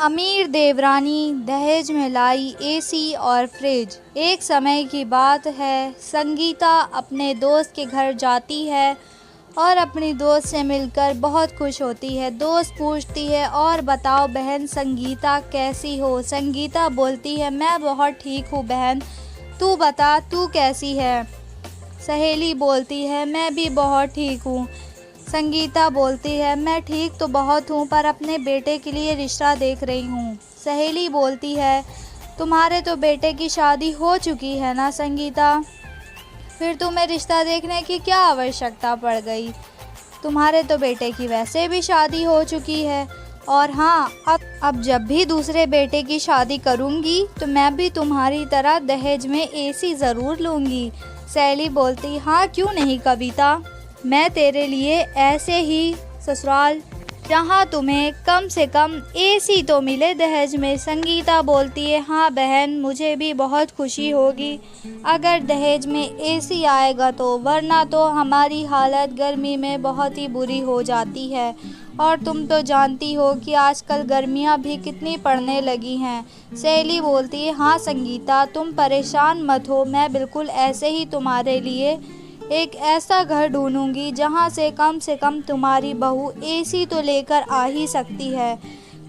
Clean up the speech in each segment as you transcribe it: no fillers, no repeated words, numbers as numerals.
अमीर देवरानी दहेज में लाई एसी और फ्रिज। एक समय की बात है, संगीता अपने दोस्त के घर जाती है और अपनी दोस्त से मिलकर बहुत खुश होती है। दोस्त पूछती है, और बताओ बहन संगीता कैसी हो? संगीता बोलती है, मैं बहुत ठीक हूँ बहन, तू बता तू कैसी है? सहेली बोलती है, मैं भी बहुत ठीक हूँ। संगीता बोलती है, मैं ठीक तो बहुत हूँ, पर अपने बेटे के लिए रिश्ता देख रही हूँ। सहेली बोलती है, तुम्हारे तो बेटे की शादी हो चुकी है ना संगीता, फिर तुम्हें रिश्ता देखने की क्या आवश्यकता पड़ गई? तुम्हारे तो बेटे की वैसे भी शादी हो चुकी है। और हाँ, अब जब भी दूसरे बेटे की शादी करूँगी तो मैं भी तुम्हारी तरह दहेज में एसी ज़रूर लूँगी। सहेली बोलती, हाँ क्यों नहीं कविता, मैं तेरे लिए ऐसे ही ससुराल, जहाँ तुम्हें कम से कम एसी तो मिले दहेज में। संगीता बोलती है, हाँ बहन मुझे भी बहुत खुशी होगी अगर दहेज में एसी आएगा तो, वरना तो हमारी हालत गर्मी में बहुत ही बुरी हो जाती है। और तुम तो जानती हो कि आजकल गर्मियाँ भी कितनी पड़ने लगी हैं। सहेली बोलती है, हाँ संगीता तुम परेशान मत हो, मैं बिल्कुल ऐसे ही तुम्हारे लिए एक ऐसा घर ढूंढूंगी जहाँ से कम तुम्हारी बहू एसी तो लेकर आ ही सकती है।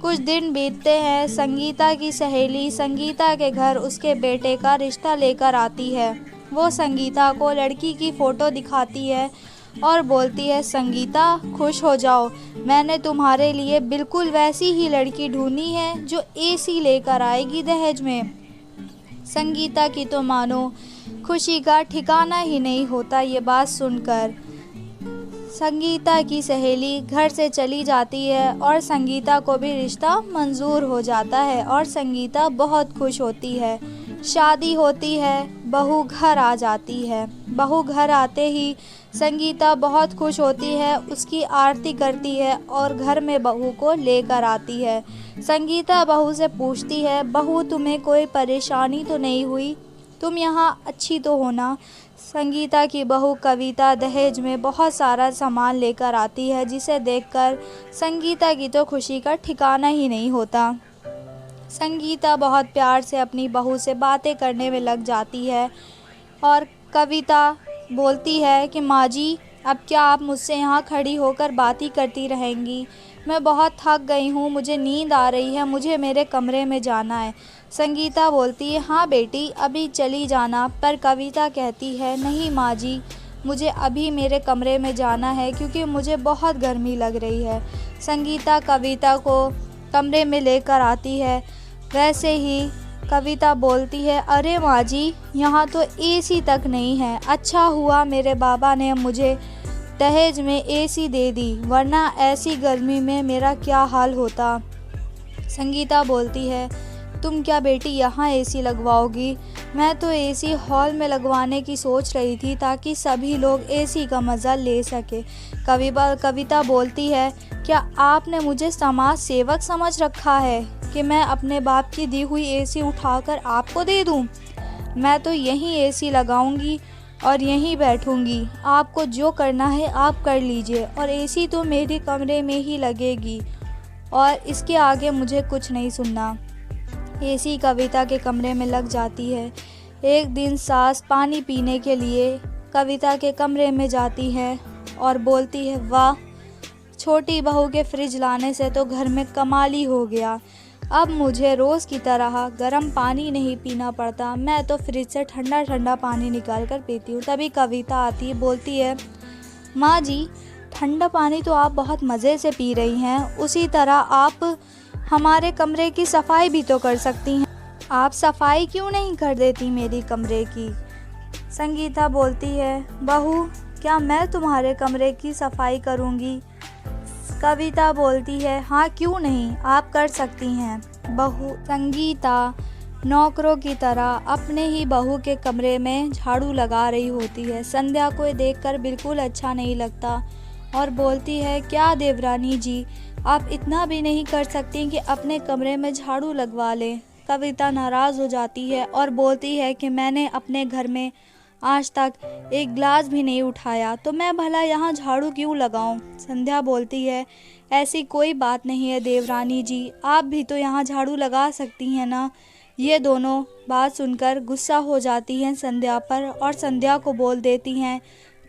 कुछ दिन बीतते हैं। संगीता की सहेली संगीता के घर उसके बेटे का रिश्ता लेकर आती है। वो संगीता को लड़की की फ़ोटो दिखाती है और बोलती है, संगीता खुश हो जाओ, मैंने तुम्हारे लिए बिल्कुल वैसी ही लड़की ढूंढी है जो एसी लेकर आएगी दहेज में। संगीता की तो मानो खुशी का ठिकाना ही नहीं होता। ये बात सुनकर संगीता की सहेली घर से चली जाती है और संगीता को भी रिश्ता मंजूर हो जाता है और संगीता बहुत खुश होती है। शादी होती है, बहू घर आ जाती है। बहू घर आते ही संगीता बहुत खुश होती है, उसकी आरती करती है और घर में बहू को लेकर आती है। संगीता बहू से पूछती है, बहू तुम्हें कोई परेशानी तो नहीं हुई? तुम यहाँ अच्छी तो हो ना? संगीता की बहू कविता दहेज में बहुत सारा सामान लेकर आती है, जिसे देखकर संगीता की तो खुशी का ठिकाना ही नहीं होता। संगीता बहुत प्यार से अपनी बहू से बातें करने में लग जाती है और कविता बोलती है कि माँ जी, अब क्या आप मुझसे यहाँ खड़ी होकर बात ही करती रहेंगी? मैं बहुत थक गई हूँ, मुझे नींद आ रही है, मुझे मेरे कमरे में जाना है। संगीता बोलती है, हाँ बेटी अभी चली जाना, पर कविता कहती है, नहीं माँ जी, मुझे अभी मेरे कमरे में जाना है क्योंकि मुझे बहुत गर्मी लग रही है। संगीता कविता को कमरे में लेकर आती है। वैसे ही कविता बोलती है, अरे माँ जी, यहाँ तो एसी तक नहीं है। अच्छा हुआ मेरे बाबा ने मुझे दहेज में एसी दे दी, वरना ऐसी गर्मी में मेरा क्या हाल होता। संगीता बोलती है, तुम क्या बेटी यहाँ एसी लगवाओगी? मैं तो एसी हॉल में लगवाने की सोच रही थी ताकि सभी लोग एसी का मज़ा ले सके। कविता बोलती है, क्या आपने मुझे समाज सेवक समझ रखा है कि मैं अपने बाप की दी हुई एसी उठाकर आपको दे दूँ? मैं तो यहीं एसी लगाऊंगी और यहीं बैठूंगी। आपको जो करना है आप कर लीजिए, और एसी तो मेरे कमरे में ही लगेगी और इसके आगे मुझे कुछ नहीं सुनना। एसी कविता के कमरे में लग जाती है। एक दिन सास पानी पीने के लिए कविता के कमरे में जाती है और बोलती है, वाह, छोटी बहू के फ्रिज लाने से तो घर में कमाल ही हो गया। अब मुझे रोज़ की तरह गर्म पानी नहीं पीना पड़ता, मैं तो फ्रिज से ठंडा ठंडा पानी निकाल कर पीती हूँ। तभी कविता आती है, बोलती है, माँ जी, ठंडा पानी तो आप बहुत मज़े से पी रही हैं, उसी तरह आप हमारे कमरे की सफाई भी तो कर सकती हैं। आप सफाई क्यों नहीं कर देती मेरी कमरे की? संगीता बोलती है, बहू क्या मैं तुम्हारे कमरे की सफाई करूँगी? कविता बोलती है, हाँ क्यों नहीं, आप कर सकती हैं। बहू संगीता नौकरों की तरह अपने ही बहू के कमरे में झाड़ू लगा रही होती है। संध्या को देखकर बिल्कुल अच्छा नहीं लगता और बोलती है, क्या देवरानी जी, आप इतना भी नहीं कर सकती कि अपने कमरे में झाड़ू लगवा लें? कविता नाराज़ हो जाती है और बोलती है कि मैंने अपने घर में आज तक एक गिलास भी नहीं उठाया, तो मैं भला यहाँ झाड़ू क्यों लगाऊं? संध्या बोलती है, ऐसी कोई बात नहीं है देवरानी जी, आप भी तो यहाँ झाड़ू लगा सकती हैं ना। ये दोनों बात सुनकर गुस्सा हो जाती हैं संध्या पर और संध्या को बोल देती हैं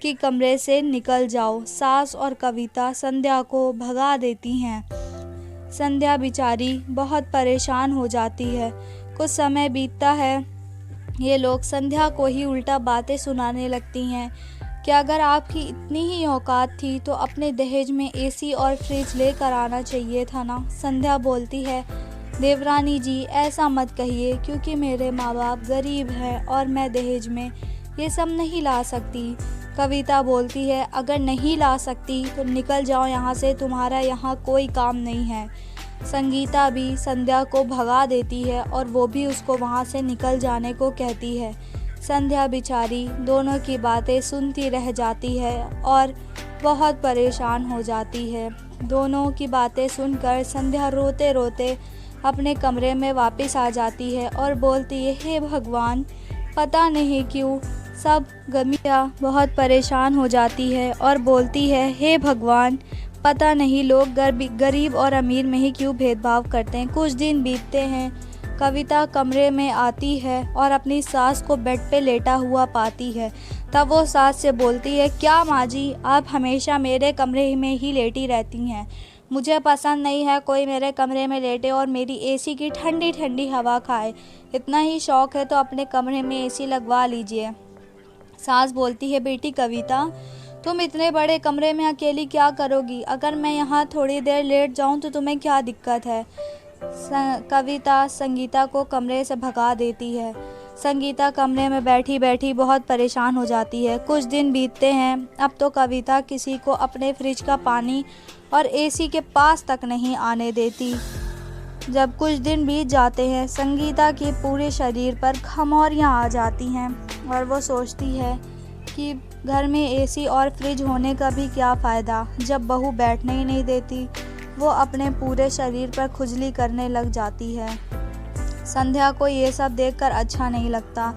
कि कमरे से निकल जाओ। सास और कविता संध्या को भगा देती हैं। संध्या बेचारी बहुत परेशान हो जाती है। कुछ समय बीतता है, ये लोग संध्या को ही उल्टा बातें सुनाने लगती हैं कि अगर आपकी इतनी ही औकात थी तो अपने दहेज में एसी और फ्रिज लेकर आना चाहिए था ना। संध्या बोलती है, देवरानी जी ऐसा मत कहिए, क्योंकि मेरे माँ बाप गरीब हैं और मैं दहेज में ये सब नहीं ला सकती। कविता बोलती है, अगर नहीं ला सकती तो निकल जाओ यहाँ से, तुम्हारा यहाँ कोई काम नहीं है। संगीता भी संध्या को भगा देती है और वो भी उसको वहाँ से निकल जाने को कहती है। संध्या बेचारी दोनों की बातें सुनती रह जाती है और बहुत परेशान हो जाती है। दोनों की बातें सुनकर संध्या रोते रोते अपने कमरे में वापस आ जाती है और बोलती है, हे भगवान, पता नहीं क्यों सब गमिया बहुत परेशान हो जाती है और बोलती है, हे भगवान, पता नहीं लोग गरीब और अमीर में ही क्यों भेदभाव करते हैं। कुछ दिन बीतते हैं, कविता कमरे में आती है और अपनी सास को बेड पे लेटा हुआ पाती है। तब वो सास से बोलती है, क्या माँ जी, आप हमेशा मेरे कमरे में ही लेटी रहती हैं। मुझे पसंद नहीं है कोई मेरे कमरे में लेटे और मेरी एसी की ठंडी ठंडी हवा खाए। इतना ही शौक़ है तो अपने कमरे में एसी लगवा लीजिए। सास बोलती है, बेटी कविता, तुम इतने बड़े कमरे में अकेली क्या करोगी? अगर मैं यहाँ थोड़ी देर लेट जाऊँ तो तुम्हें क्या दिक्कत है? कविता संगीता को कमरे से भगा देती है। संगीता कमरे में बैठी बैठी बहुत परेशान हो जाती है। कुछ दिन बीतते हैं, अब तो कविता किसी को अपने फ्रिज का पानी और एसी के पास तक नहीं आने देती। जब कुछ दिन बीत जाते हैं, संगीता के पूरे शरीर पर खमौरियाँ आ जाती हैं और वो सोचती है कि घर में एसी और फ्रिज होने का भी क्या फ़ायदा, जब बहू बैठने ही नहीं देती। वो अपने पूरे शरीर पर खुजली करने लग जाती है। संध्या को ये सब देखकर अच्छा नहीं लगता।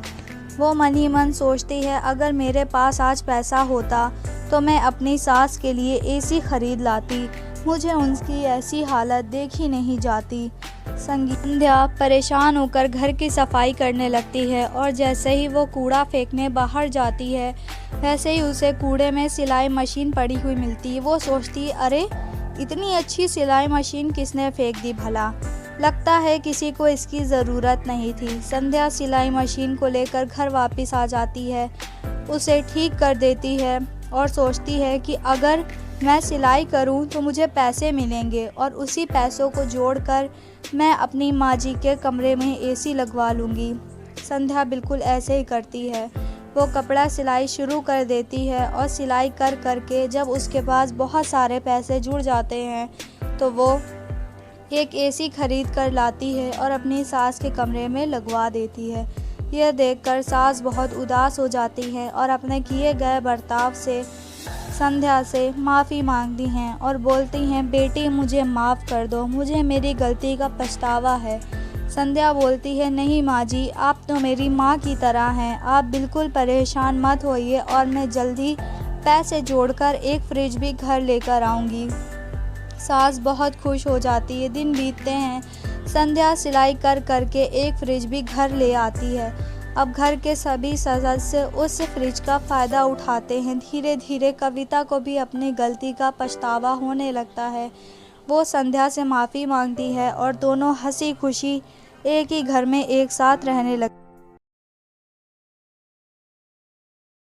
वो मन ही मन सोचती है, अगर मेरे पास आज पैसा होता तो मैं अपनी सास के लिए एसी खरीद लाती। मुझे उनकी ऐसी हालत देखी नहीं जाती। संध्या परेशान होकर घर की सफाई करने लगती है और जैसे ही वो कूड़ा फेंकने बाहर जाती है, वैसे ही उसे कूड़े में सिलाई मशीन पड़ी हुई मिलती है। वो सोचती है, अरे इतनी अच्छी सिलाई मशीन किसने फेंक दी भला, लगता है किसी को इसकी ज़रूरत नहीं थी। संध्या सिलाई मशीन को लेकर घर वापस आ जाती है, उसे ठीक कर देती है और सोचती है कि अगर मैं सिलाई करूं तो मुझे पैसे मिलेंगे और उसी पैसों को जोड़कर मैं अपनी माँ जी के कमरे में एसी लगवा लूँगी। संध्या बिल्कुल ऐसे ही करती है। वो कपड़ा सिलाई शुरू कर देती है और सिलाई कर करके जब उसके पास बहुत सारे पैसे जुड़ जाते हैं तो वो एक एसी खरीद कर लाती है और अपनी सास के कमरे में लगवा देती है। यह देखकर सास बहुत उदास हो जाती है और अपने किए गए बर्ताव से संध्या से माफ़ी मांगती हैं और बोलती हैं, बेटी मुझे माफ़ कर दो, मुझे मेरी गलती का पछतावा है। संध्या बोलती है, नहीं माँ जी, आप तो मेरी माँ की तरह हैं, आप बिल्कुल परेशान मत होइए और मैं जल्दी पैसे जोड़कर एक फ्रिज भी घर लेकर आऊँगी। सास बहुत खुश हो जाती है। दिन बीतते हैं, संध्या सिलाई कर करके एक फ्रिज भी घर ले आती है। अब घर के सभी सदस्य उस फ्रिज का फ़ायदा उठाते हैं। धीरे धीरे कविता को भी अपनी गलती का पछतावा होने लगता है। वो संध्या से माफ़ी मांगती है और दोनों हंसी खुशी एक ही घर में एक साथ रहने लगते हैं।